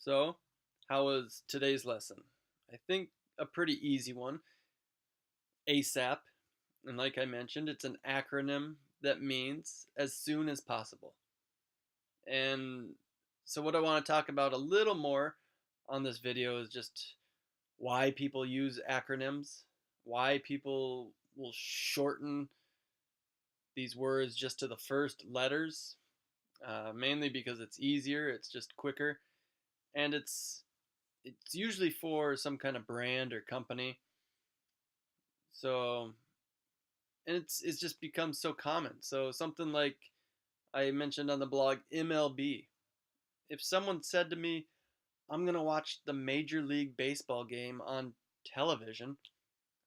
So, how was today's lesson? I think a pretty easy one. ASAP. And like I mentioned, it's an acronym that means as soon as possible. And so, what I want to talk about a little more on this video is just why people use acronyms, why people will shorten these words just to the first letters, mainly because it's easier, it's just quicker, and it's usually for some kind of brand or company. So, and it's just become so common. So something like I mentioned on the blog, MLB. If someone said to me, "I'm gonna watch the Major League Baseball game on television,"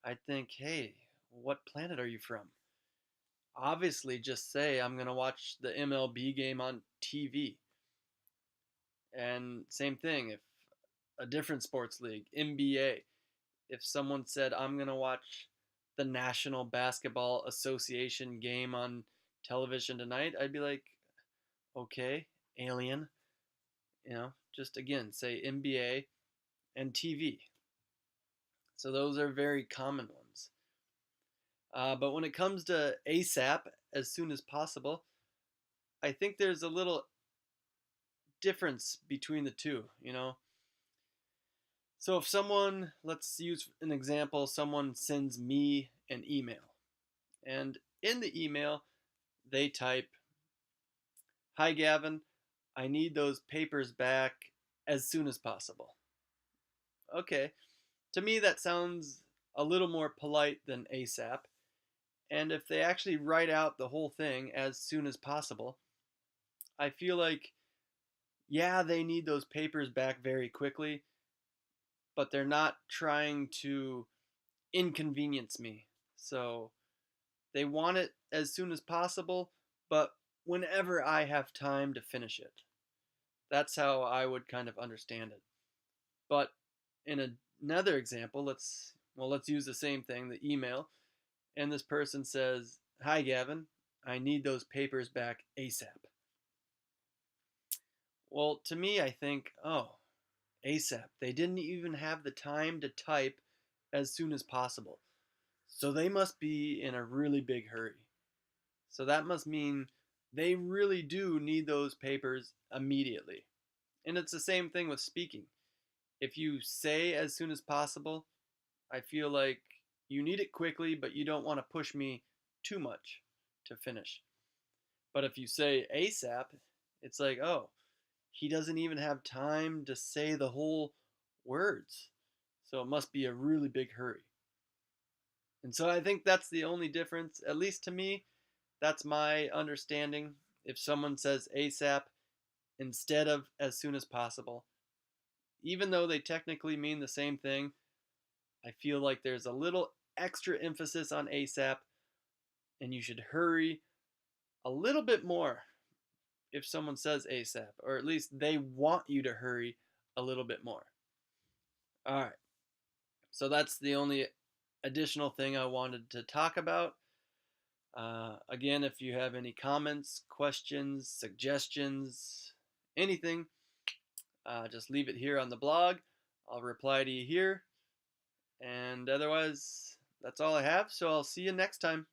I'd think, "Hey, what planet are you from?" Obviously, just say, "I'm gonna watch the MLB game on TV." And same thing, if a different sports league, NBA, if someone said, "I'm going to watch the National Basketball Association game on television tonight," I'd be like, "Okay, alien." Just again, say NBA and TV. So those are very common ones. But when it comes to ASAP, as soon as possible, I think there's a little difference between the two. So if someone, let's use an example, someone sends me an email, and in the email, they type, "Hi, Gavin, I need those papers back as soon as possible." Okay, to me, that sounds a little more polite than ASAP. And if they actually write out the whole thing as soon as possible, I feel like, yeah, they need those papers back very quickly, but they're not trying to inconvenience me. So they want it as soon as possible, but whenever I have time to finish it. That's how I would kind of understand it. But in another example, let's use the same thing, the email, and this person says, "Hi Gavin, I need those papers back ASAP." Well, to me I think, "Oh, ASAP. They didn't even have the time to type as soon as possible. So they must be in a really big hurry. So that must mean they really do need those papers immediately." And it's the same thing with speaking. If you say as soon as possible, I feel like you need it quickly, but you don't want to push me too much to finish. But if you say ASAP, it's like, oh, he doesn't even have time to say the whole words. So it must be a really big hurry. And so I think that's the only difference, at least to me. That's my understanding. If someone says ASAP instead of as soon as possible, even though they technically mean the same thing, I feel like there's a little extra emphasis on ASAP, and you should hurry a little bit more if someone says ASAP, or at least they want you to hurry a little bit more. All right, so that's the only additional thing I wanted to talk about. Again, if you have any comments, questions, suggestions, anything, just leave it here on the blog. I'll reply to you here. And otherwise, that's all I have. So I'll see you next time.